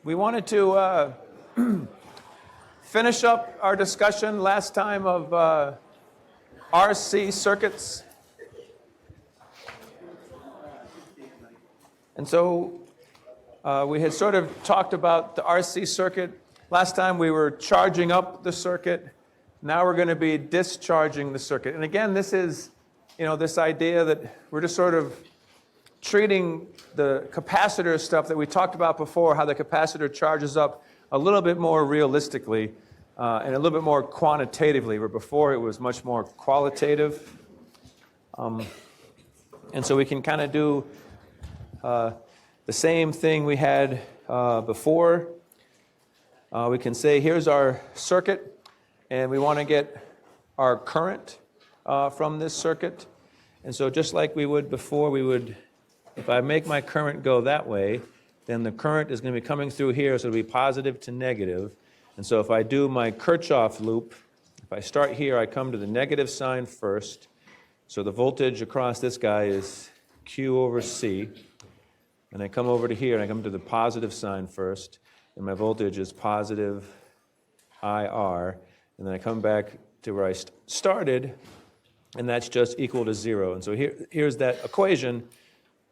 We wanted to finish up our discussion last time of RC circuits. And so we had sort of talked about the RC circuit. Last time we were charging up the circuit. Now we're going to be discharging the circuit. And again, this is, this idea that we're just sort of treating the capacitor stuff that we talked about before, how the capacitor charges up a little bit more realistically and a little bit more quantitatively, where before it was much more qualitative. And so we can kind of do the same thing we had before. We can say, here's our circuit, and we want to get our current from this circuit. And so just like we would before, if I make my current go that way, then the current is going to be coming through here, so it'll be positive to negative. And so if I do my Kirchhoff loop, if I start here, I come to the negative sign first. So the voltage across this guy is Q over C. And I come over to here, and I come to the positive sign first. And my voltage is positive IR. And then I come back to where I started, and that's just equal to 0. And so here's that equation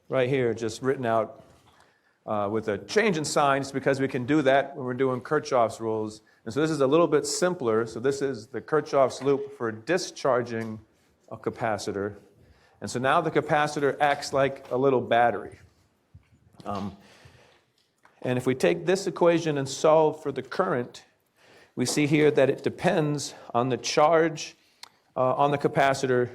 right here, just written out with a change in signs, because we can do that when we're doing Kirchhoff's rules. And so this is a little bit simpler. So this is the Kirchhoff's loop for discharging a capacitor. And so now the capacitor acts like a little battery. And if we take this equation and solve for the current, we see here that it depends on the charge on the capacitor,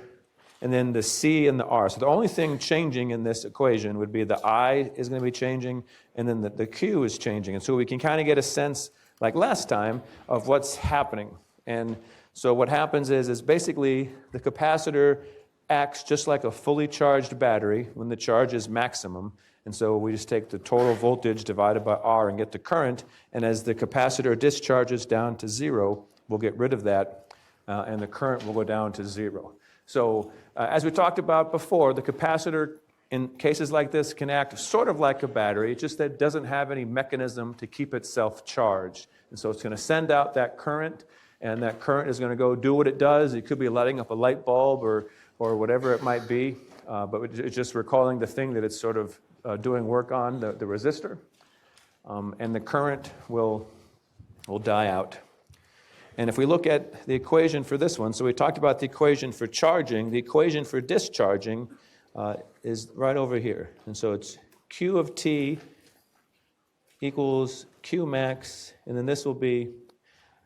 and then the C and the R. So the only thing changing in this equation would be the I is going to be changing, and then the Q is changing. And so we can kind of get a sense, like last time, of what's happening. And so what happens is basically the capacitor acts just like a fully charged battery when the charge is maximum. And so we just take the total voltage divided by R and get the current. And as the capacitor discharges down to 0, we'll get rid of that, and the current will go down to 0. So as we talked about before, the capacitor in cases like this can act sort of like a battery, just that it doesn't have any mechanism to keep itself charged. And so it's going to send out that current, and that current is going to go do what it does. It could be lighting up a light bulb or whatever it might be, but it's just recalling the thing that it's sort of doing work on, the resistor. And the current will die out. And if we look at the equation for this one, so we talked about the equation for charging. The equation for discharging is right over here. And so it's Q of T equals Q max, and then this will be,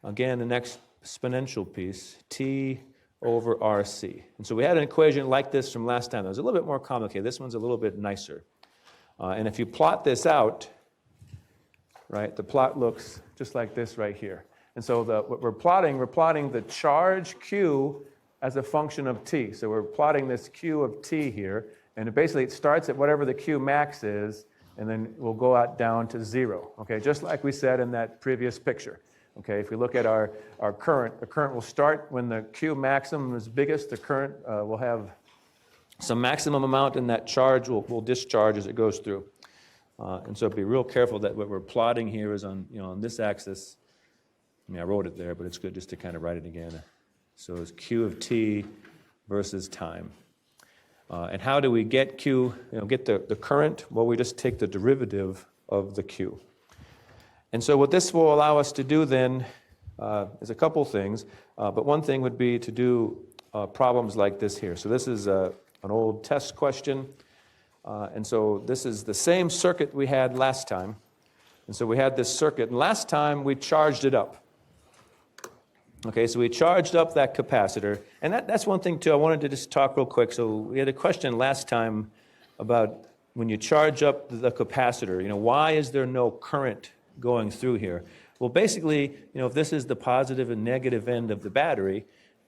again, the next exponential piece, T over RC. And so we had an equation like this from last time. It was a little bit more complicated. This one's a little bit nicer. And if you plot this out, right, the plot looks just like this right here. And so what we're plotting the charge Q as a function of T. So we're plotting this Q of T here, and it starts at whatever the Q max is, and then we'll go out down to 0, okay, just like we said in that previous picture. Okay, if we look at our current, the current will start when the Q maximum is biggest. The current will have some maximum amount, and that charge will discharge as it goes through. And so be real careful that what we're plotting here is on this axis. I wrote it there, but it's good just to kind of write it again. So it's Q of T versus time. And how do we get Q, get the current? Well, we just take the derivative of the Q. And so what this will allow us to do then is a couple things. But one thing would be to do problems like this here. So this is an old test question. And so this is the same circuit we had last time. And so we had this circuit. And last time we charged it up. Okay, so we charged up that capacitor. And that's one thing, too, I wanted to just talk real quick. So we had a question last time about when you charge up the capacitor, why is there no current going through here? Well, basically, if this is the positive and negative end of the battery,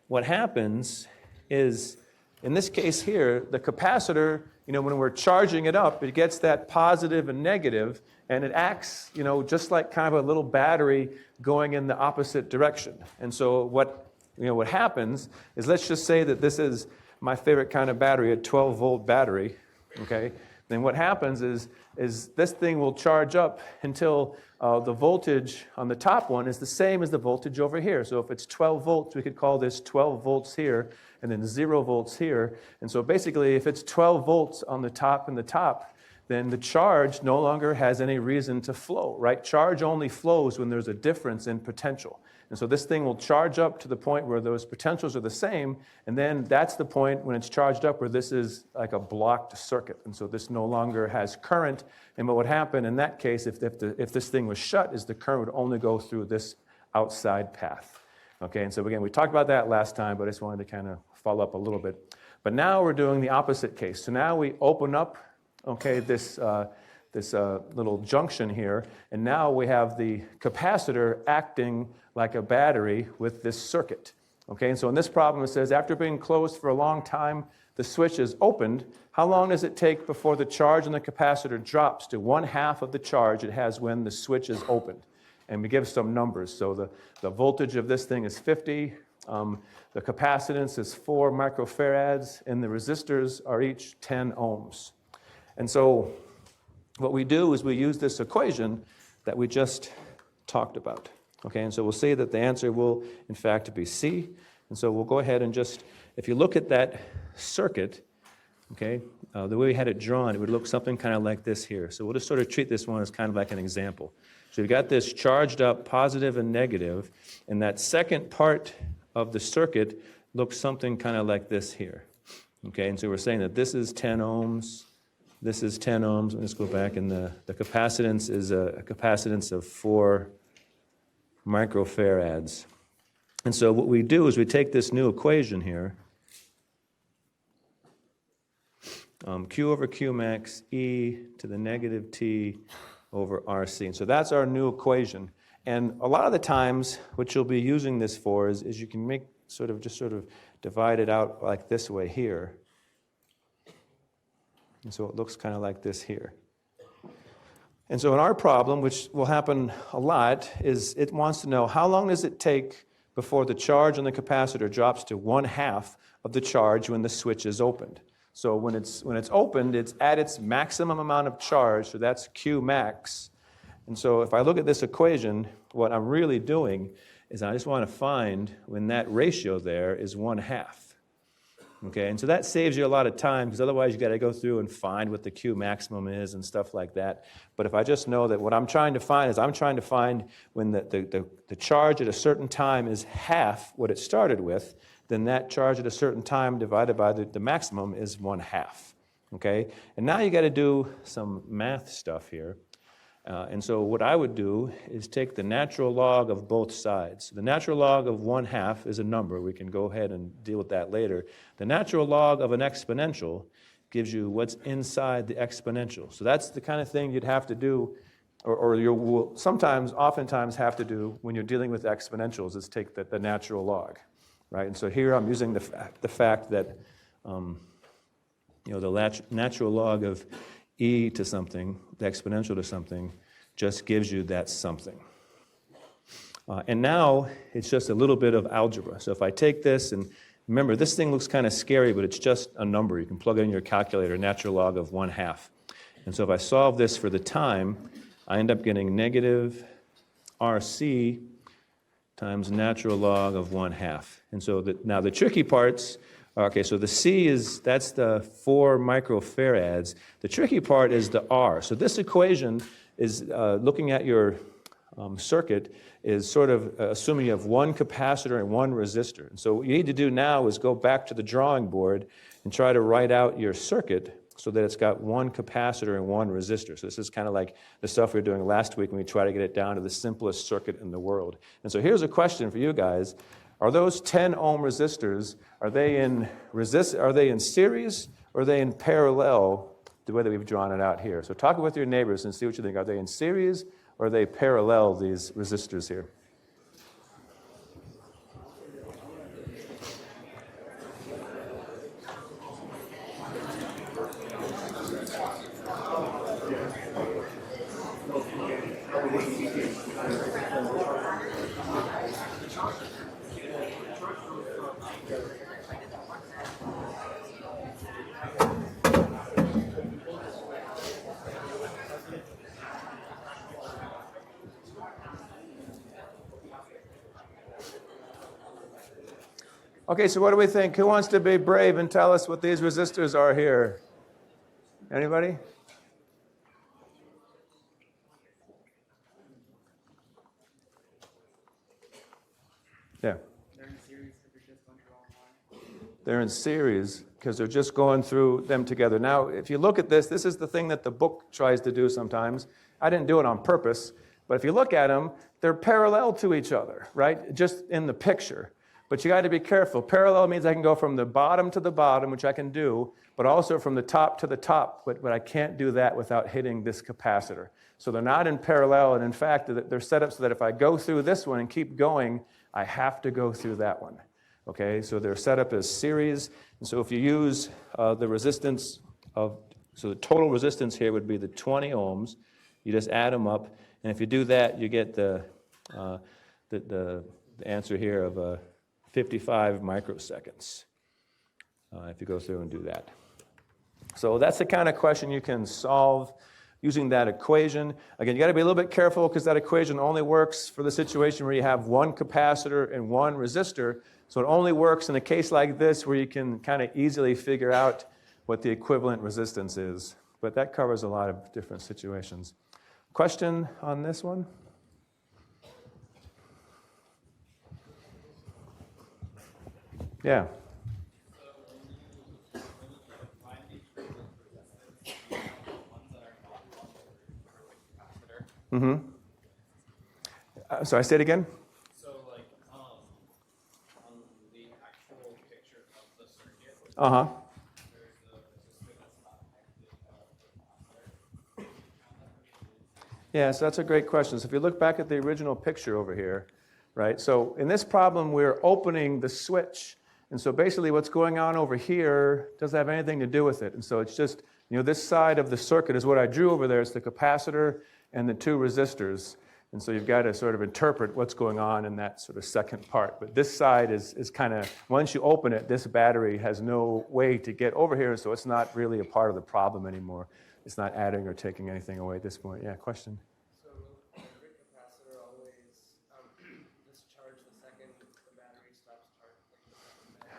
what happens is, in this case here, the capacitor, when we're charging it up, it gets that positive and negative, and it acts, just like kind of a little battery going in the opposite direction. And so what happens is, let's just say that this is my favorite kind of battery, a 12-volt battery, okay? then what happens is this thing will charge up until the voltage on the top one is the same as the voltage over here. So if it's 12 volts, we could call this 12 volts here, and then 0 volts here. And so basically, if it's 12 volts on the top and the top, then the charge no longer has any reason to flow, right? Charge only flows when there's a difference in potential. And so this thing will charge up to the point where those potentials are the same, and then that's the point when it's charged up where this is like a blocked circuit. And so this no longer has current, and what would happen in that case if this thing was shut is the current would only go through this outside path. Okay, and so again, we talked about that last time, but I just wanted to kind of follow up a little bit. But now we're doing the opposite case. So now we open up, okay, this little junction here, and now we have the capacitor acting like a battery with this circuit. Okay, and so in this problem it says after being closed for a long time, the switch is opened. How long does it take before the charge on the capacitor drops to 1/2 of the charge it has when the switch is opened? And we give some numbers. So the voltage of this thing is 50, the capacitance is 4 microfarads, and the resistors are each 10 ohms. And so what we do is we use this equation that we just talked about. Okay, and so we'll say that the answer will, in fact, be C. And so we'll go ahead and just, if you look at that circuit, okay, the way we had it drawn, it would look something kind of like this here. So we'll just sort of treat this one as kind of like an example. So we've got this charged up positive and negative, and that second part of the circuit looks something kind of like this here. Okay, and so we're saying that this is 10 ohms, this is 10 ohms. Let's go back, and the capacitance is a capacitance of 4 microfarads. And so what we do is we take this new equation here, Q over Q max E to the negative T over RC. And so that's our new equation. And a lot of the times, what you'll be using this for is you can make sort of divide it out like this way here. And so it looks kind of like this here. And so in our problem, which will happen a lot, is it wants to know how long does it take before the charge on the capacitor drops to 1/2 of the charge when the switch is opened. So when it's opened, it's at its maximum amount of charge, so that's Q max. And so if I look at this equation, what I'm really doing is I just want to find when that ratio there is 1/2. Okay, and so that saves you a lot of time, because otherwise you got to go through and find what the Q maximum is and stuff like that. But if I just know that what I'm trying to find is I'm trying to find when the charge at a certain time is half what it started with, then that charge at a certain time divided by the maximum is 1/2. Okay, and now you got to do some math stuff here. And so what I would do is take the natural log of both sides. The natural log of 1/2 is a number. We can go ahead and deal with that later. The natural log of an exponential gives you what's inside the exponential. So that's the kind of thing you'd have to do, or you will oftentimes have to do when you're dealing with exponentials, is take the natural log, right? And so here I'm using the fact that the natural log of e to something, the exponential to something, just gives you that something. And now it's just a little bit of algebra. So if I take this, and remember, this thing looks kind of scary, but it's just a number. You can plug it in your calculator, natural log of 1/2. And so if I solve this for the time, I end up getting negative RC times natural log of 1/2. And so now the tricky parts, okay, so the C that's the 4 microfarads. The tricky part is the R. So this equation is, looking at your circuit, is sort of assuming you have one capacitor and one resistor. And so what you need to do now is go back to the drawing board and try to write out your circuit so that it's got one capacitor and one resistor. So this is kind of like the stuff we were doing last week when we try to get it down to the simplest circuit in the world. And so here's a question for you guys. Are those 10 ohm resistors, are they in series, or are they in parallel, the way that we've drawn it out here? So talk with your neighbors and see what you think. Are they in series, or are they parallel, these resistors here? Okay, so what do we think? Who wants to be brave and tell us what these resistors are here? Anybody? Yeah. They're in series because they're just going through online. They're in series because they're just going through them together. Now, if you look at this, this is the thing that the book tries to do sometimes. I didn't do it on purpose, but if you look at them, they're parallel to each other, right? Just in the picture. But you got to be careful. Parallel means I can go from the bottom to the bottom, which I can do, but also from the top to the top. But I can't do that without hitting this capacitor. So they're not in parallel, and in fact, they're set up so that if I go through this one and keep going, I have to go through that one. Okay, so they're set up as series. And so if you use the resistance of, so the total resistance here would be the 20 ohms. You just add them up, and if you do that, you get the answer here of 55 microseconds, if you go through and do that. So that's the kind of question you can solve using that equation. Again, you got to be a little bit careful because that equation only works for the situation where you have one capacitor and one resistor. So it only works in a case like this where you can kind of easily figure out what the equivalent resistance is. But that covers a lot of different situations. Question on this one? Yeah. Mm-hmm. So I say it again? So, like, on the actual picture of the circuit, Uh-huh. there's the resistor that's not connected to Yeah, so that's a great question. So if you look back at the original picture over here, right? So in this problem, we're opening the switch. And so basically what's going on over here doesn't have anything to do with it. And so it's just, this side of the circuit is what I drew over there. It's the capacitor and the two resistors. And so you've got to sort of interpret what's going on in that sort of second part. But this side is kind of, once you open it, this battery has no way to get over here, so it's not really a part of the problem anymore. It's not adding or taking anything away at this point. Yeah, question? So will every capacitor always discharge the second the battery stops charging?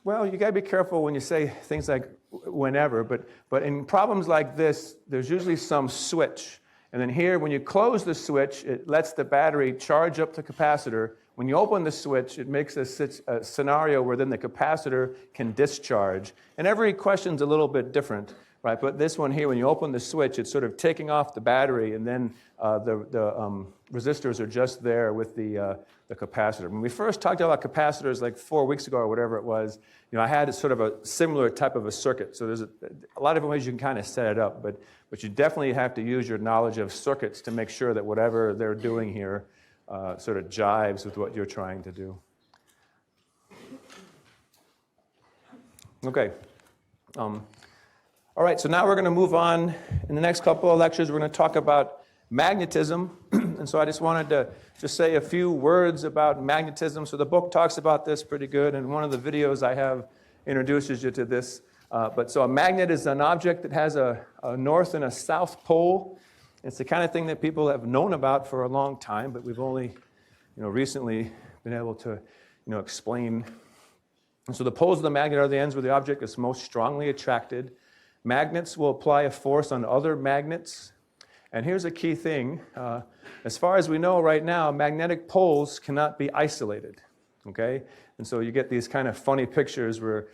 Well, you got to be careful when you say things like whenever, but in problems like this, there's usually some switch. And then here, when you close the switch, it lets the battery charge up the capacitor. When you open the switch, it makes a scenario where then the capacitor can discharge. And every question's a little bit different, right? But this one here, when you open the switch, it's sort of taking off the battery, and then the resistors are just there with the capacitor. When we first talked about capacitors like 4 weeks ago or whatever it was, I had sort of a similar type of a circuit. So there's a lot of different ways you can kind of set it up, but you definitely have to use your knowledge of circuits to make sure that whatever they're doing here sort of jives with what you're trying to do. Okay. All right, so now we're going to move on. In the next couple of lectures, we're going to talk about magnetism. And so I just wanted to just say a few words about magnetism. So the book talks about this pretty good, and one of the videos I have introduces you to this. But so a magnet is an object that has a north and a south pole. It's the kind of thing that people have known about for a long time, but we've only, recently been able to, explain. And so the poles of the magnet are the ends where the object is most strongly attracted. Magnets will apply a force on other magnets. And here's a key thing. As far as we know right now, magnetic poles cannot be isolated. Okay? And so you get these kind of funny pictures where,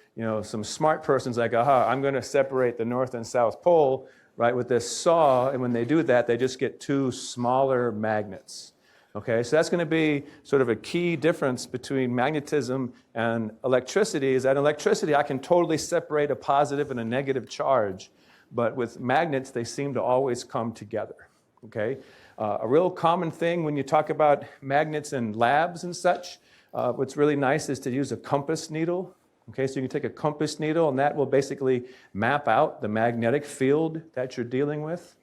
some smart person's like, aha, I'm going to separate the north and south pole, right, with this saw. And when they do that, they just get two smaller magnets. Okay, so that's going to be sort of a key difference between magnetism and electricity, is that in electricity I can totally separate a positive and a negative charge, but with magnets they seem to always come together. Okay, a real common thing when you talk about magnets in labs and such, what's really nice is to use a compass needle. Okay, so you can take a compass needle and that will basically map out the magnetic field that you're dealing with.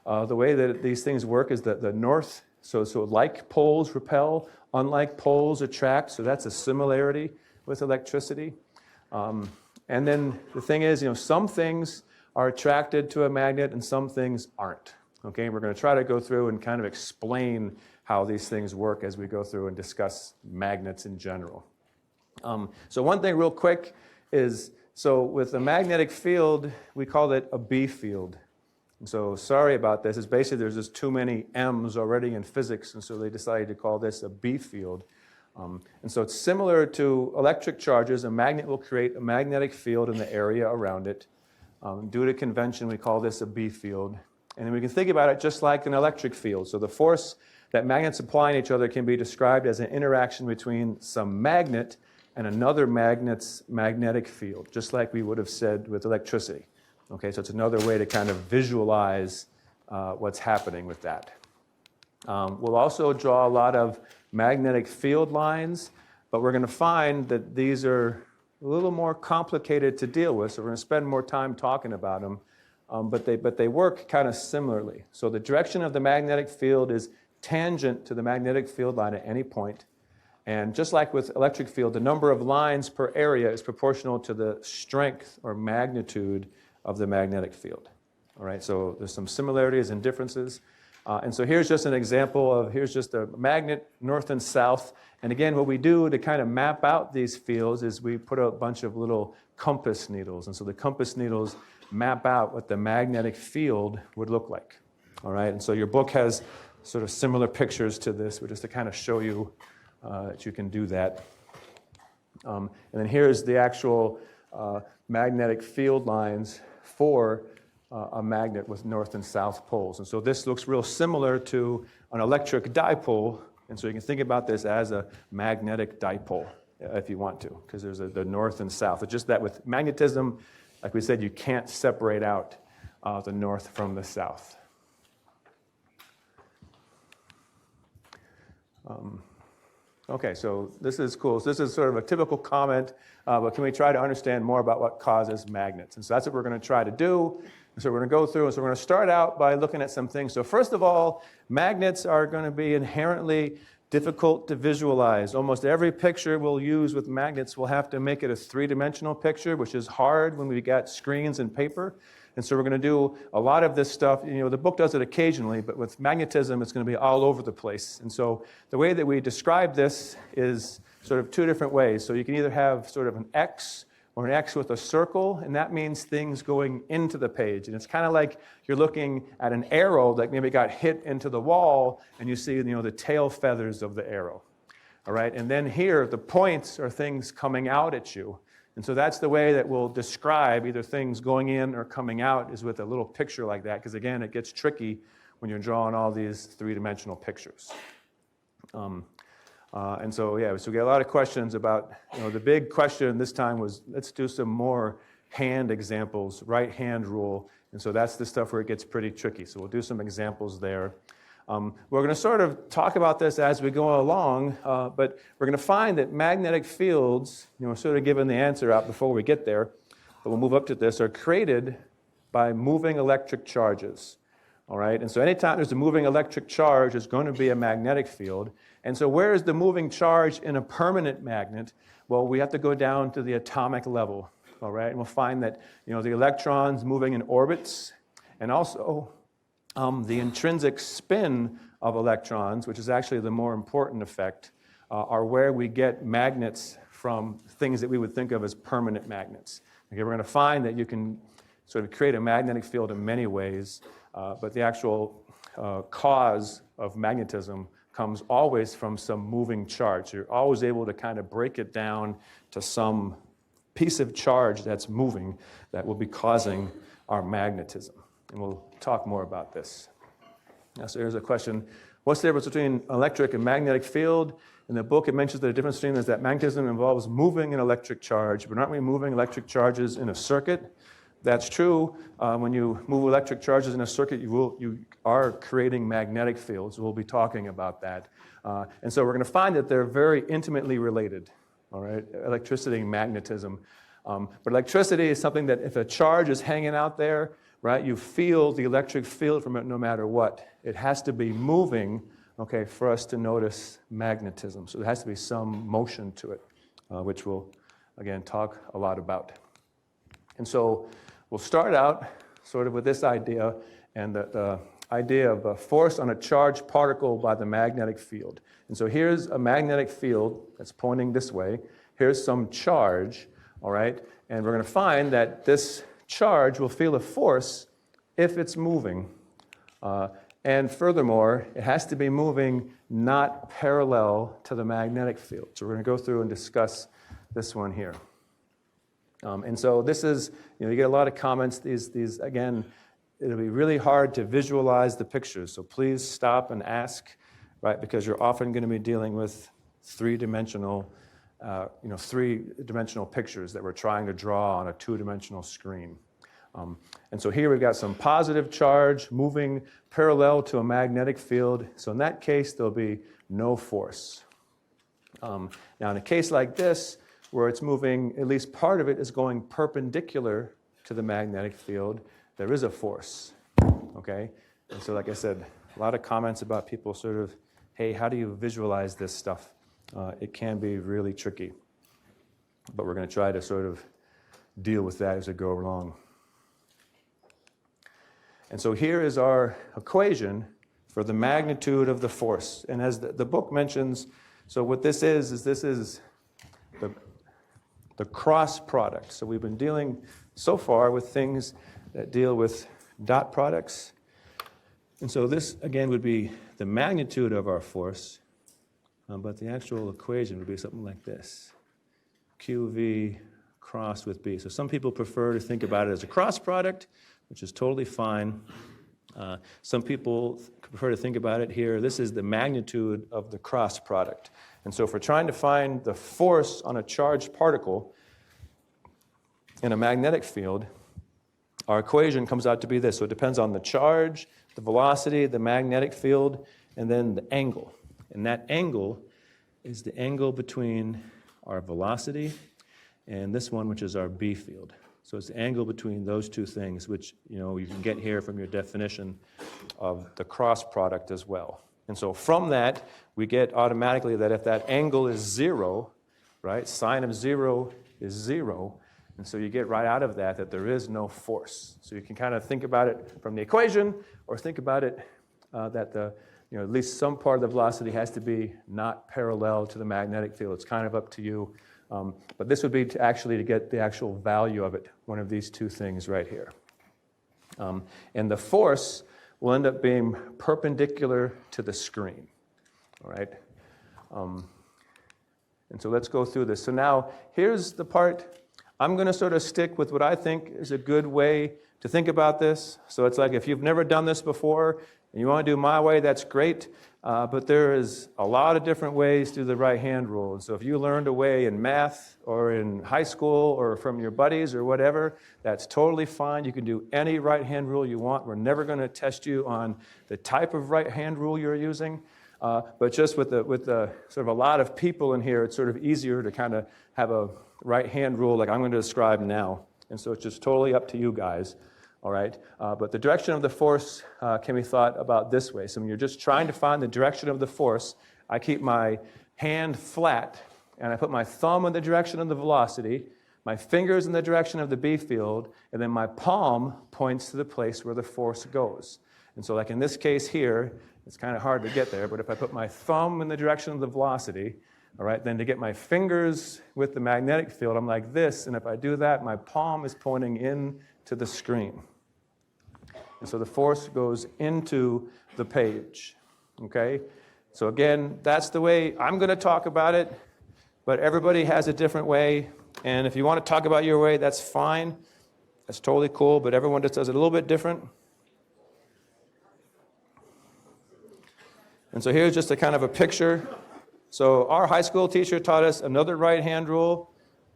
The way that these things work is that the north, so like poles repel, unlike poles attract, so that's a similarity with electricity. And then the thing is, some things are attracted to a magnet and some things aren't. Okay, we're going to try to go through and kind of explain how these things work as we go through and discuss magnets in general. So one thing real quick is, so with the magnetic field, we call it a B field. And so sorry about this. It's basically there's just too many M's already in physics, and so they decided to call this a B field. And so it's similar to electric charges. A magnet will create a magnetic field in the area around it. Due to convention, we call this a B field. And then we can think about it just like an electric field. So the force that magnets apply on each other can be described as an interaction between some magnet and another magnet's magnetic field, just like we would have said with electricity. Okay, so it's another way to kind of visualize what's happening with that. We'll also draw a lot of magnetic field lines, but we're going to find that these are a little more complicated to deal with, so we're going to spend more time talking about them, but they work kind of similarly. So the direction of the magnetic field is tangent to the magnetic field line at any point. And just like with electric field, the number of lines per area is proportional to the strength or magnitude of the magnetic field. All right, so there's some similarities and differences. And so here's just an example of, here's just a magnet north and south. And again, what we do to kind of map out these fields is we put a bunch of little compass needles. And so the compass needles map out what the magnetic field would look like. All right, and so your book has sort of similar pictures to this, but just to kind of show you that you can do that. And then here's the actual magnetic field lines for a magnet with north and south poles. And so this looks real similar to an electric dipole. And so you can think about this as a magnetic dipole if you want to, because there's the north and south. It's just that with magnetism, like we said, you can't separate out the north from the south. Okay, so this is cool. So this is sort of a typical comment, but can we try to understand more about what causes magnets? And so that's what we're going to try to do. And so we're going to go through, and so we're going to start out by looking at some things. So first of all, magnets are going to be inherently difficult to visualize. Almost every picture we'll use with magnets, we'll have to make it a three-dimensional picture, which is hard when we got screens and paper. And so we're going to do a lot of this stuff. You know, the book does it occasionally, but with magnetism, it's going to be all over the place. And so the way that we describe this is sort of two different ways. So you can either have sort of an X or an X with a circle, and that means things going into the page. And it's kind of like you're looking at an arrow that maybe got hit into the wall, and you see, you know, the tail feathers of the arrow. All right, and then here, the points are things coming out at you. And so that's the way that we'll describe either things going in or coming out, is with a little picture like that, because again, it gets tricky when you're drawing all these three-dimensional pictures. And so, yeah, so we get a lot of questions about, you know, the big question this time was, let's do some more hand examples, right hand rule. And so that's the stuff where it gets pretty tricky. So we'll do some examples there. We're going to sort of talk about this as we go along, but we're going to find that magnetic fields, you know, sort of giving the answer out before we get there, but we'll move up to this, are created by moving electric charges. All right, and so anytime there's a moving electric charge, there's going to be a magnetic field. And so where is the moving charge in a permanent magnet? Well, we have to go down to the atomic level. All right, and we'll find that, you know, the electrons moving in orbits, and also the intrinsic spin of electrons, which is actually the more important effect, are where we get magnets from things that we would think of as permanent magnets. Okay, we're going to find that you can sort of create a magnetic field in many ways, but the actual cause of magnetism comes always from some moving charge. You're always able to kind of break it down to some piece of charge that's moving that will be causing our magnetism. And we'll talk more about this. Now, so here's a question. What's the difference between electric and magnetic field? In the book, it mentions that the difference between is that magnetism involves moving an electric charge, but aren't we moving electric charges in a circuit? That's true. When you move electric charges in a circuit, you are creating magnetic fields. We'll be talking about that. And so we're going to find that they're very intimately related, all right, electricity and magnetism. But electricity is something that if a charge is hanging out there, right, you feel the electric field from it no matter what. It has to be moving, okay, for us to notice magnetism. So there has to be some motion to it, which we'll, again, talk a lot about. And so we'll start out sort of with this idea, and the idea of a force on a charged particle by the magnetic field. And so here's a magnetic field that's pointing this way, here's some charge, all right? And we're going to find that this charge will feel a force if it's moving. And furthermore, it has to be moving not parallel to the magnetic field. So we're going to go through and discuss this one here. And so this is, you get a lot of comments. These again, it'll be really hard to visualize the pictures. So please stop and ask, right? Because you're often going to be dealing with three-dimensional pictures that we're trying to draw on a two-dimensional screen. And so here we've got some positive charge moving parallel to a magnetic field. So in that case, there'll be no force. Now in a case like this, where it's moving, at least part of it is going perpendicular to the magnetic field, there is a force, okay? And so like I said, a lot of comments about people sort of, hey, how do you visualize this stuff? It can be really tricky. But we're going to try to sort of deal with that as we go along. And so here is our equation for the magnitude of the force. And as the book mentions, so what this is this is the cross product. So we've been dealing so far with things that deal with dot products. And so this, again, would be the magnitude of our force, but the actual equation would be something like this. QV cross with B. So some people prefer to think about it as a cross product, which is totally fine. Some people prefer to think about it here. This is the magnitude of the cross product. And so if we're trying to find the force on a charged particle in a magnetic field, our equation comes out to be this. So it depends on the charge, the velocity, the magnetic field, and then the angle. And that angle is the angle between our velocity and this one, which is our B field. So it's the angle between those two things, which you can get here from your definition of the cross product as well. And so from that, we get automatically that if that angle is 0, right, sine of 0 is 0, and so you get right out of that there is no force. So you can kind of think about it from the equation, or think about it that at least some part of the velocity has to be not parallel to the magnetic field. It's kind of up to you. But this would be to get the actual value of it, one of these two things right here. And the force will end up being perpendicular to the screen, all right? And so let's go through this. So now, here's the part. I'm going to sort of stick with what I think is a good way to think about this. So it's like if you've never done this before and you want to do my way, that's great. But there is a lot of different ways to do the right-hand rule. And so if you learned a way in math or in high school or from your buddies or whatever, that's totally fine. You can do any right-hand rule you want. We're never going to test you on the type of right-hand rule you're using. But just with the sort of a lot of people in here, it's sort of easier to kind of have a right-hand rule like I'm going to describe now. And so it's just totally up to you guys. All right, but the direction of the force can be thought about this way. So when you're just trying to find the direction of the force, I keep my hand flat, and I put my thumb in the direction of the velocity, my fingers in the direction of the B field, and then my palm points to the place where the force goes. And so like in this case here, it's kind of hard to get there, but if I put my thumb in the direction of the velocity, all right, then to get my fingers with the magnetic field, I'm like this, and if I do that, my palm is pointing in to the screen. And so the force goes into the page, okay? So again, that's the way I'm going to talk about it, but everybody has a different way, and if you want to talk about your way, that's fine. That's totally cool, but everyone just does it a little bit different. And so here's just a kind of a picture. So our high school teacher taught us another right-hand rule.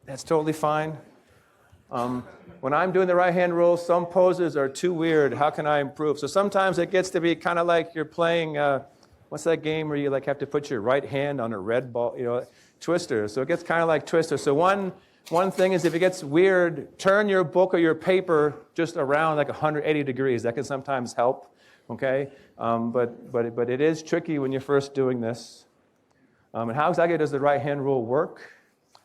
That's totally fine. When I'm doing the right-hand rule, some poses are too weird. How can I improve? So sometimes it gets to be kind of like you're playing, what's that game where you like have to put your right hand on a red ball, Twister. So it gets kind of like Twister. So one thing is if it gets weird, turn your book or your paper just around like 180 degrees. That can sometimes help, okay? But it is tricky when you're first doing this. And how exactly does the right-hand rule work?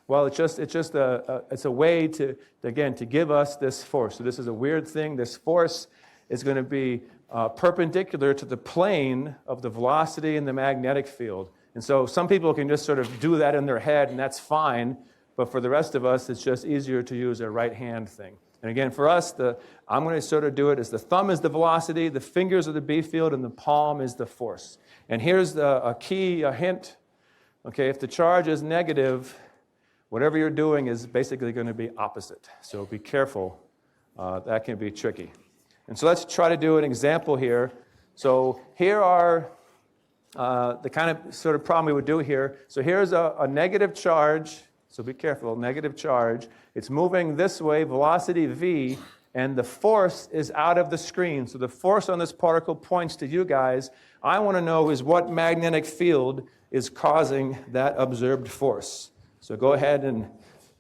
Well, it's a way to give us this force. So this is a weird thing. This force is going to be perpendicular to the plane of the velocity and the magnetic field. And so some people can just sort of do that in their head, and that's fine. but for the rest of us, it's just easier to use a right hand thing. And again, for us, I'm going to sort of do it as the thumb is the velocity, the fingers are the B field, and the palm is the force. And here's a hint. Okay, if the charge is negative, whatever you're doing is basically going to be opposite. So be careful. That can be tricky. And so let's try to do an example here. So here are the kind of sort of problem we would do here. So here's a negative charge. So be careful, negative charge. It's moving this way, velocity v, and the force is out of the screen. So the force on this particle points to you guys. I want to know is what magnetic field is causing that observed force. So go ahead and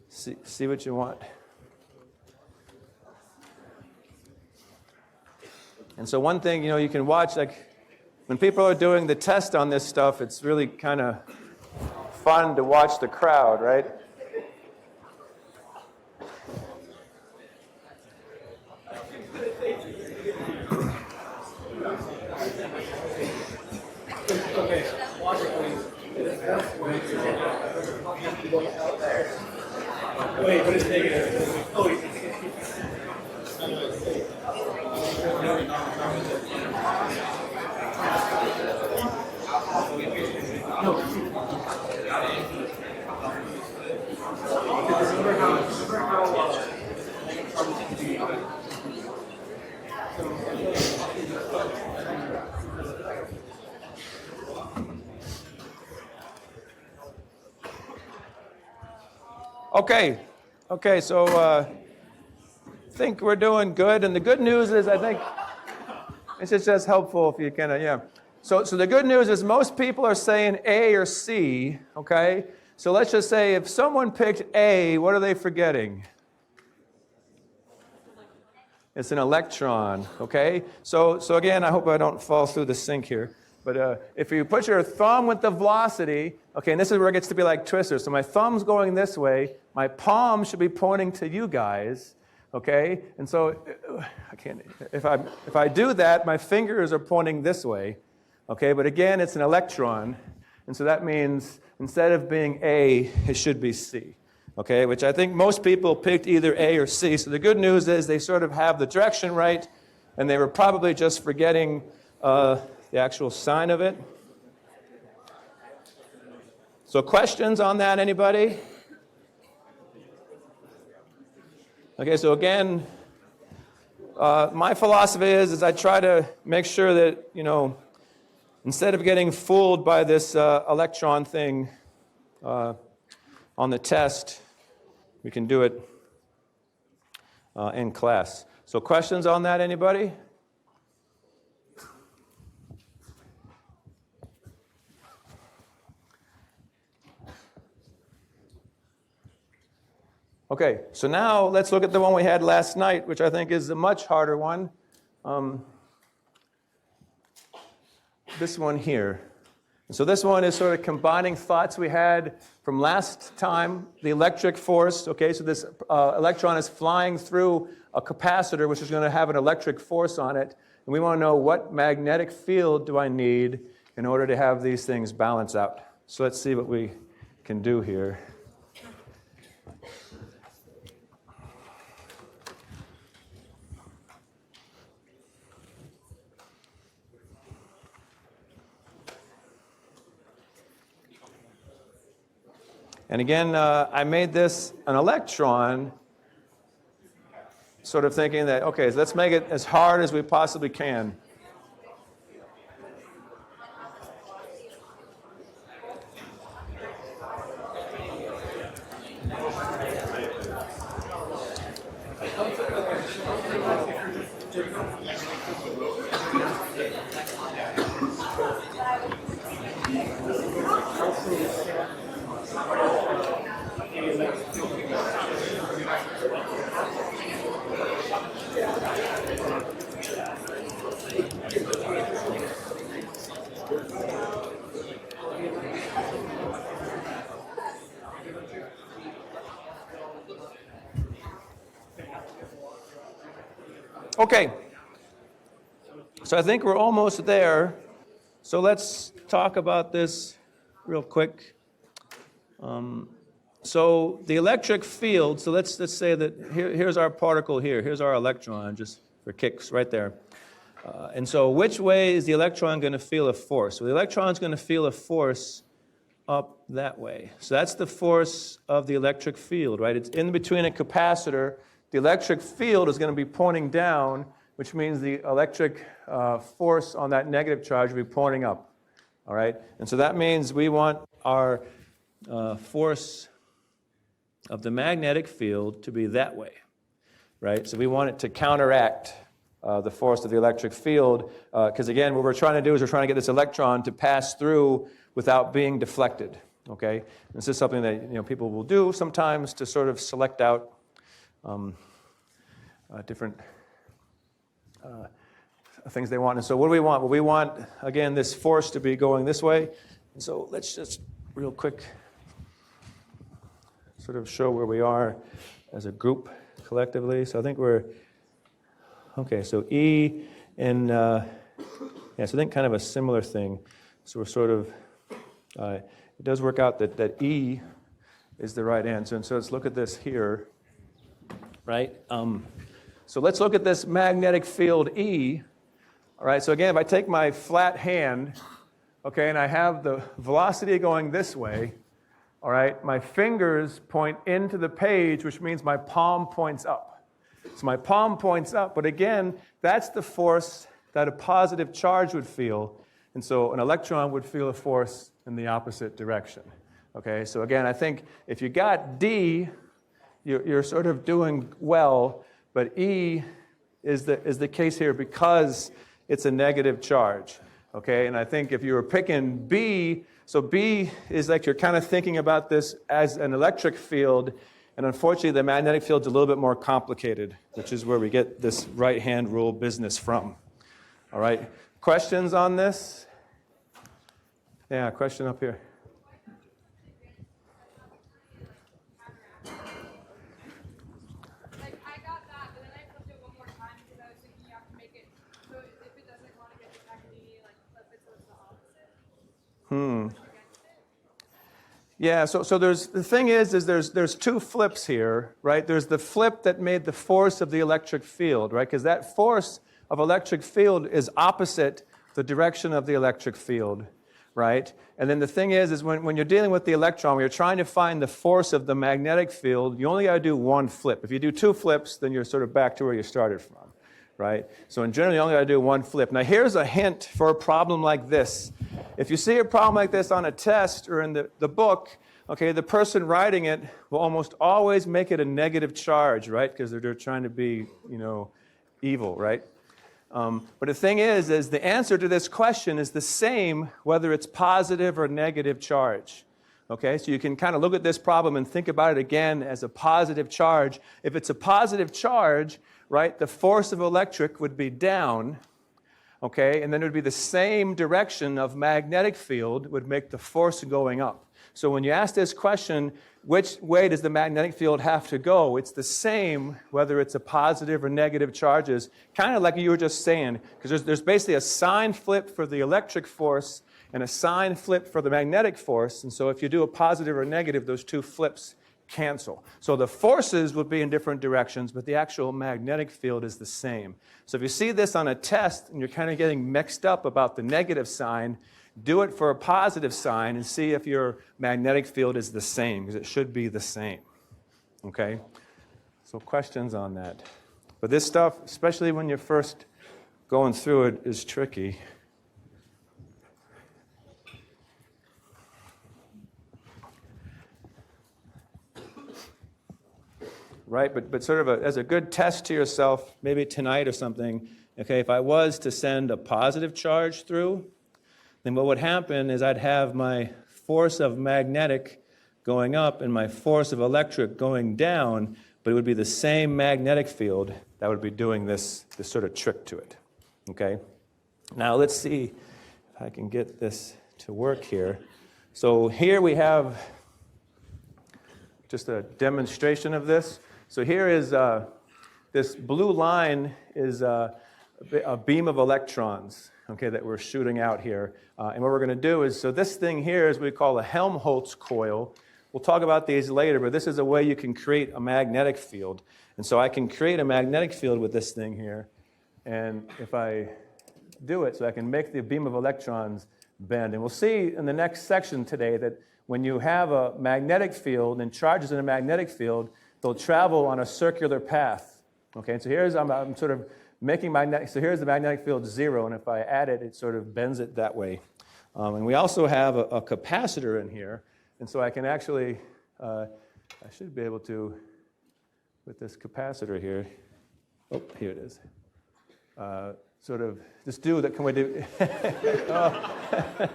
see what you want. And so one thing, you can watch, like when people are doing the test on this stuff, it's really kind of fun to watch the crowd, right? Okay, water please. Wait, what is negative? Oh, Okay, so I think we're doing good. And the good news is, I think, this is just helpful if you can, yeah. So the good news is most people are saying A or C, okay? So let's just say if someone picked A, what are they forgetting? It's an electron, okay? So again, I hope I don't fall through the sink here. But if you put your thumb with the velocity, okay, and this is where it gets to be like Twister. So my thumb's going this way. My palm should be pointing to you guys, okay? And so I can't. If I do that, my fingers are pointing this way, okay? But again, it's an electron, and so that means instead of being A, it should be C, okay? Which I think most people picked either A or C. So the good news is they sort of have the direction right, and they were probably just forgetting the actual sign of it. So questions on that, anybody? Okay, so again, my philosophy is I try to make sure that, instead of getting fooled by this electron thing on the test, we can do it in class. So questions on that, anybody? Okay, so now let's look at the one we had last night, which I think is a much harder one. This one here. So this one is sort of combining thoughts we had from last time, the electric force. Okay, so this electron is flying through a capacitor, which is going to have an electric force on it. And we want to know what magnetic field do I need in order to have these things balance out. So let's see what we can do here. And again, I made this an electron, sort of thinking that, okay, so let's make it as hard as we possibly can. Okay, so I think we're almost there. So let's talk about this real quick. So the electric field, so let's say that here's our particle here. Here's our electron, just for kicks, right there. And so which way is the electron going to feel a force? Well, the electron's going to feel a force up that way. So that's the force of the electric field, right? It's in between a capacitor. The electric field is going to be pointing down, which means the electric force on that negative charge will be pointing up, all right? And so that means we want our force of the magnetic field to be that way, right? So we want it to counteract the force of the electric field, because again, what we're trying to do is we're trying to get this electron to pass through without being deflected, okay? This is something that people will do sometimes to sort of select out different things they want. And so what do we want? Well, we want, again, this force to be going this way. And so let's just real quick sort of show where we are as a group collectively. So I think we're, okay, so E and, so I think kind of a similar thing. So we're sort of, it does work out that E is the right answer. And so let's look at this here, right? So let's look at this magnetic field E. All right, so again, if I take my flat hand, okay, and I have the velocity going this way, all right, my fingers point into the page, which means my palm points up. So my palm points up, but again, that's the force that a positive charge would feel. And so an electron would feel a force in the opposite direction. Okay, so again, I think if you got D, you're sort of doing well, but E is the case here because it's a negative charge. Okay, and I think if you were picking B, so B is like you're kind of thinking about this as an electric field, and unfortunately the magnetic field's a little bit more complicated, which is where we get this right-hand rule business from. All right, questions on this? Yeah, question up here. Like, I got that, but then I flipped it one more time because I was thinking you have to make it so if it doesn't want to get the magnetism, like flip it so it's the opposite. Yeah, so there's the thing is there's two flips here, right? There's the flip that made the force of the electric field, right? Because that force of electric field is opposite the direction of the electric field, right? And then the thing is when you're dealing with the electron, when you're trying to find the force of the magnetic field, you only got to do one flip. If you do two flips, then you're sort of back to where you started from, right? So in general, you only got to do one flip. Now here's a hint for a problem like this. If you see a problem like this on a test or in the book, okay, the person writing it will almost always make it a negative charge, right? Because they're trying to be, evil, right? But the thing is the answer to this question is the same whether it's positive or negative charge. Okay, so you can kind of look at this problem and think about it again as a positive charge. If it's a positive charge, right, the force of electric would be down, okay, and then it would be the same direction of magnetic field would make the force going up. So when you ask this question, which way does the magnetic field have to go? It's the same whether it's a positive or negative charges, kind of like you were just saying, because there's basically a sign flip for the electric force and a sign flip for the magnetic force. And so if you do a positive or negative, those two flips cancel. So the forces would be in different directions, but the actual magnetic field is the same. So if you see this on a test and you're kind of getting mixed up about the negative sign, do it for a positive sign and see if your magnetic field is the same, because it should be the same. Okay? So questions on that. But this stuff, especially when you're first going through it, is tricky. Right? But sort of as a good test to yourself, maybe tonight or something, okay, if I was to send a positive charge through, then what would happen is I'd have my force of magnetic going up and my force of electric going down, but it would be the same magnetic field that would be doing this sort of trick to it. Okay? Now let's see if I can get this to work here. So here we have just a demonstration of this. So here is this blue line is a beam of electrons, okay, that we're shooting out here. And what we're going to do is, so this thing here is what we call a Helmholtz coil. we'll talk about these later, but this is a way you can create a magnetic field. And so I can create a magnetic field with this thing here. And if I do it, so I can make the beam of electrons bend. And we'll see in the next section today that when you have a magnetic field and charges in a magnetic field, they'll travel on a circular path. Okay, and so here's, I'm sort of making magnetic, so here's the magnetic field 0, and if I add it, it sort of bends it that way. And we also have a capacitor in here, and so I can actually, I should be able to, with this capacitor here, oh, here it is, sort of just do that. Can we do? Oh.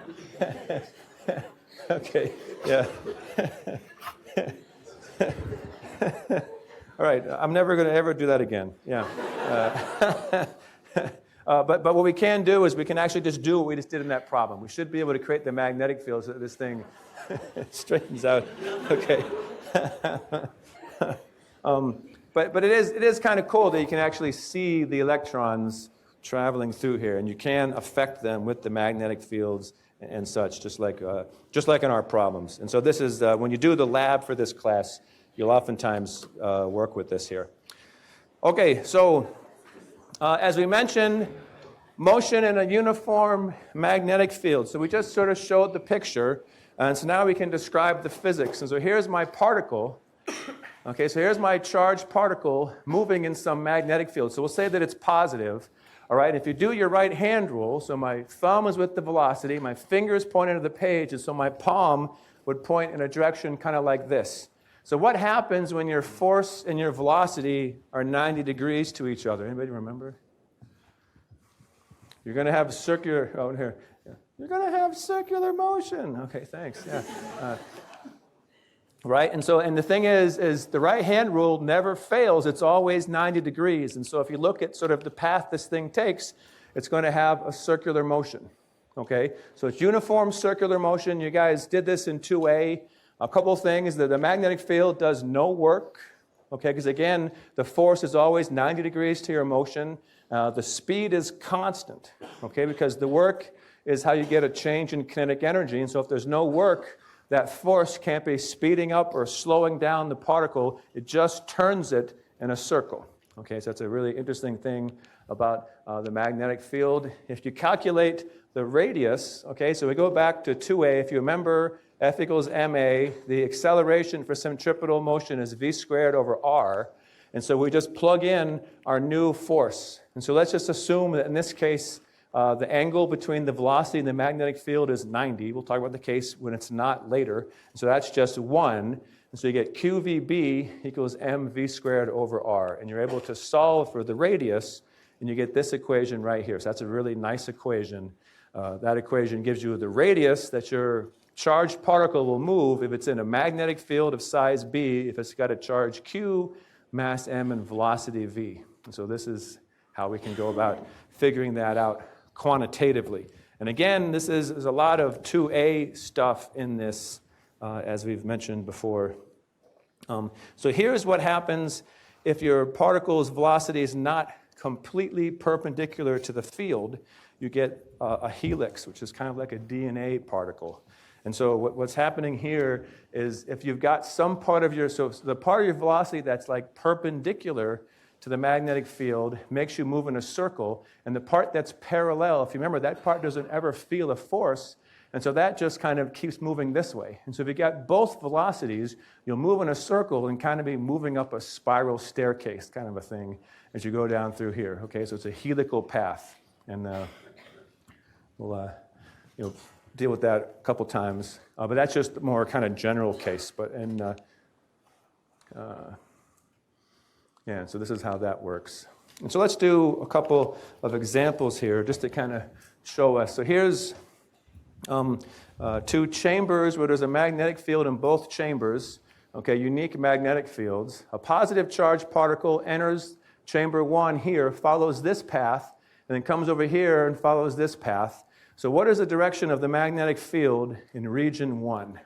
Okay, yeah. All right, I'm never going to ever do that again. Yeah. But what we can do is we can actually just do what we just did in that problem. We should be able to create the magnetic field so that this thing straightens out. Okay. But it is kind of cool that you can actually see the electrons traveling through here, and you can affect them with the magnetic fields and such, just like in our problems. And so this is when you do the lab for this class, you'll oftentimes work with this here. Okay, so as we mentioned, motion in a uniform magnetic field. So we just sort of showed the picture, and so now we can describe the physics. And so here's my particle. Okay, so here's my charged particle moving in some magnetic field. So we'll say that it's positive. All right, if you do your right hand rule, so my thumb is with the velocity, my fingers point into the page, and so my palm would point in a direction kind of like this. So what happens when your force and your velocity are 90 degrees to each other? Anybody remember? You're going to have circular, oh, here. Yeah. You're going to have circular motion. Okay, thanks. Yeah. Right, and the thing is the right hand rule never fails. It's always 90 degrees. And so if you look at sort of the path this thing takes, it's going to have a circular motion. Okay, so it's uniform circular motion. You guys did this in 2A. A couple of things, that the magnetic field does no work. Okay, because again, the force is always 90 degrees to your motion. The speed is constant. Okay, because the work is how you get a change in kinetic energy. And so if there's no work, that force can't be speeding up or slowing down the particle. It just turns it in a circle. Okay, so that's a really interesting thing about the magnetic field. If you calculate the radius, okay, so we go back to 2A. If you remember, F equals ma. The acceleration for centripetal motion is v squared over r. And so we just plug in our new force. And so let's just assume that in this case, the angle between the velocity and the magnetic field is 90. We'll talk about the case when it's not later. And so that's just 1. And so you get QVB equals mv squared over r. And you're able to solve for the radius, and you get this equation right here. So that's a really nice equation. That equation gives you the radius that your charged particle will move if it's in a magnetic field of size b, if it's got a charge q, mass m, and velocity v. And so this is how we can go about figuring that out quantitatively. And again, there's a lot of 2A stuff in this, as we've mentioned before. So here's what happens if your particle's velocity is not completely perpendicular to the field. You get a helix, which is kind of like a DNA particle. And so what's happening here is if you've got some part of so the part of your velocity that's like perpendicular to the magnetic field makes you move in a circle, and the part that's parallel, if you remember, that part doesn't ever feel a force, and so that just kind of keeps moving this way. And so if you got both velocities, you'll move in a circle and kind of be moving up a spiral staircase kind of a thing as you go down through here. Okay, so it's a helical path, and we'll deal with that a couple times, but that's just more kind of general case. But yeah, so this is how that works. And so let's do a couple of examples here just to kind of show us. So here's two chambers where there's a magnetic field in both chambers, okay, unique magnetic fields. A positive charged particle enters chamber 1 here, follows this path, and then comes over here and follows this path. So what is the direction of the magnetic field in region 1?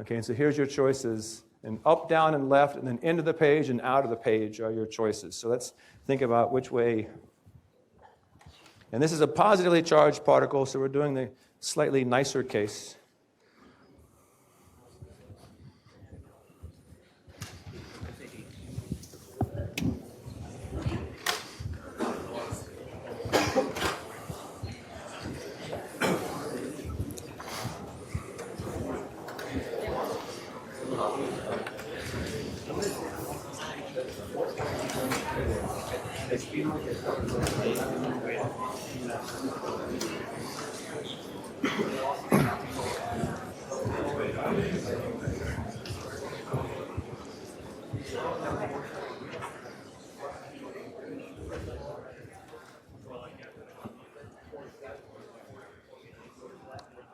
Okay, and so here's your choices. And up, down, and left, and then into the page and out of the page are your choices. So let's think about which way. And this is a positively charged particle, so we're doing the slightly nicer case.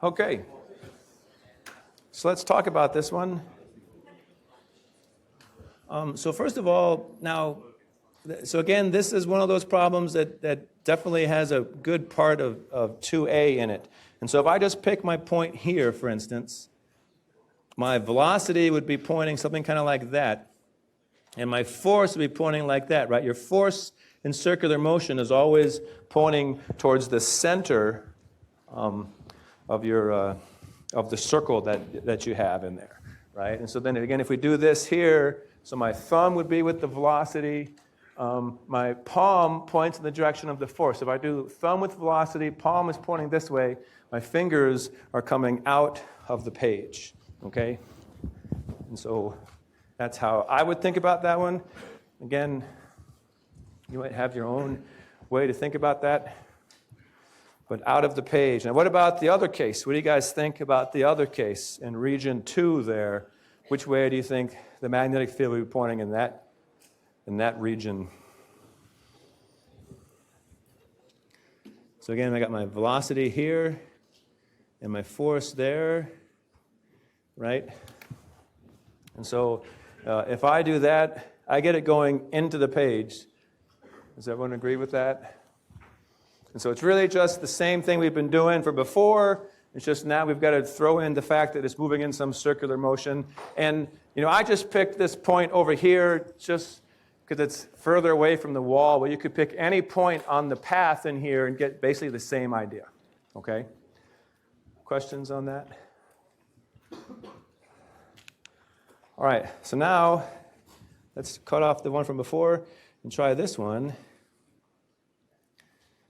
Okay, so let's talk about this one. So first of all, now, so again, this is one of those problems that definitely has a good part of 2A in it. And so if I just pick my point here, for instance, my velocity would be pointing something kind of like that, and my force would be pointing like that, right? Your force in circular motion is always pointing towards the center of the circle that you have in there, right? And so then again, if we do this here, so my thumb would be with the velocity. My palm points in the direction of the force. If I do thumb with velocity, palm is pointing this way. My fingers are coming out of the page, okay? And so that's how I would think about that one. Again, you might have your own way to think about that. But out of the page. Now, what about the other case? What do you guys think about the other case in region 2 there? Which way do you think the magnetic field would be pointing in that region? So again, I got my velocity here and my force there, right? And so if I do that, I get it going into the page. Does everyone agree with that? And so it's really just the same thing we've been doing for before. It's just now we've got to throw in the fact that it's moving in some circular motion. And, I just picked this point over here just because it's further away from the wall. But you could pick any point on the path in here and get basically the same idea. Okay? Questions on that? All right. So now let's cut off the one from before and try this one.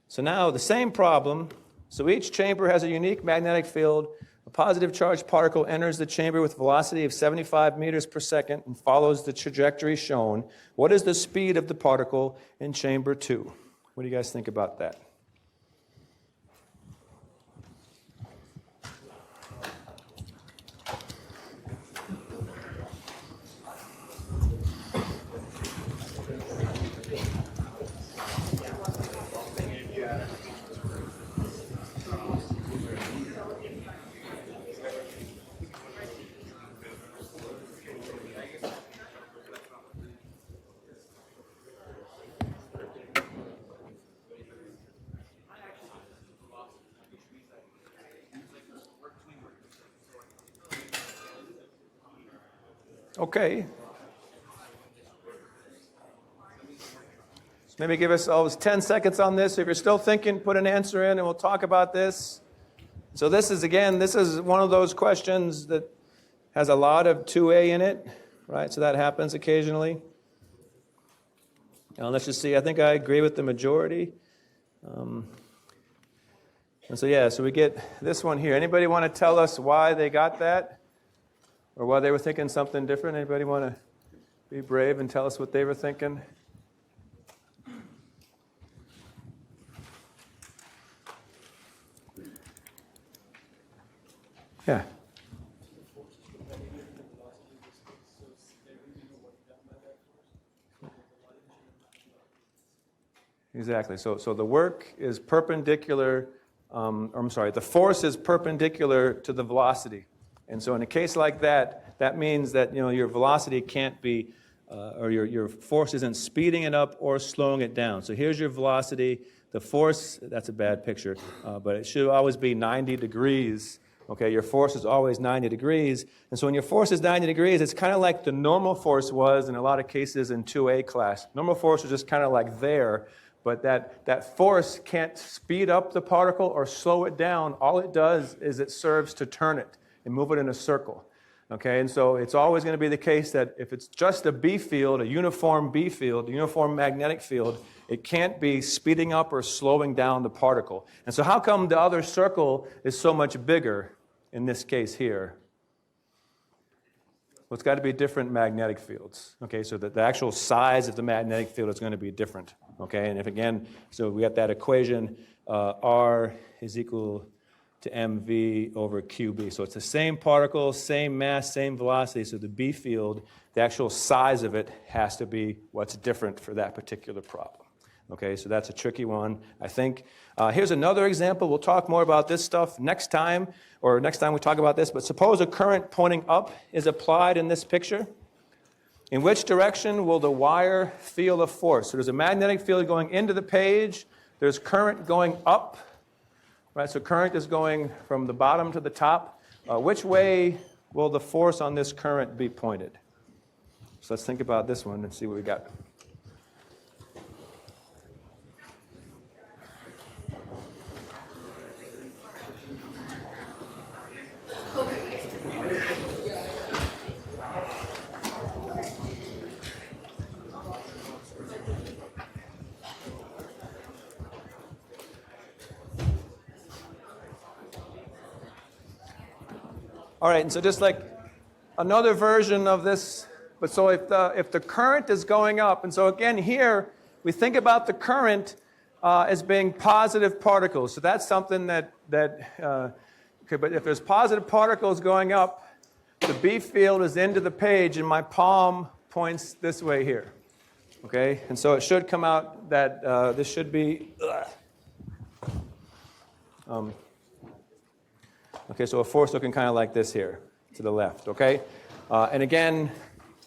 So now the same problem. So each chamber has a unique magnetic field. A positive charged particle enters the chamber with velocity of 75 meters per second and follows the trajectory shown. What is the speed of the particle in chamber 2? What do you guys think about that? Okay. So maybe give ourselves 10 seconds on this. If you're still thinking, put an answer in and we'll talk about this. So this is one of those questions that has a lot of 2A in it, right? So that happens occasionally. Now let's just see. I think I agree with the majority. And so we get this one here. Anybody want to tell us why they got that? Or why they were thinking something different? Anybody want to be brave and tell us what they were thinking? Yeah. Exactly. So the work is perpendicular, the force is perpendicular to the velocity. And so in a case like that, that means that your velocity can't be, or your force isn't speeding it up or slowing it down. So here's your velocity. The force, that's a bad picture, but it should always be 90 degrees. Okay, your force is always 90 degrees. And so when your force is 90 degrees, it's kind of like the normal force was in a lot of cases in 2A class. Normal force is just kind of like there, but that force can't speed up the particle or slow it down. All it does is it serves to turn it and move it in a circle. Okay, and so it's always going to be the case that if it's just a B field, a uniform B field, a uniform magnetic field, it can't be speeding up or slowing down the particle. And so how come the other circle is so much bigger in this case here? Well, it's got to be different magnetic fields. Okay, so that the actual size of the magnetic field is going to be different. Okay, and if again, so we got that equation, R is equal to mv over qb. So it's the same particle, same mass, same velocity. So the B field, the actual size of it has to be what's different for that particular problem. Okay, so that's a tricky one, I think. Here's another example. We'll talk more about this stuff next time, or next time we talk about this. But suppose a current pointing up is applied in this picture. In which direction will the wire feel a force? So there's a magnetic field going into the page. There's current going up. Right, so current is going from the bottom to the top. Which way will the force on this current be pointed? So let's think about this one and see what we got. All right, and so just like another version of this, but so if the current is going up, and so again here, we think about the current as being positive particles. So that's something okay, but if there's positive particles going up, the B field is into the page, and my palm points this way here. Okay, and so it should come out that this should be, okay, so a force looking kind of like this here to the left, okay? And again,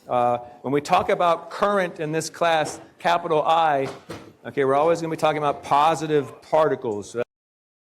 when we talk about current in this class, capital I, okay, we're always going to be talking about positive particles. So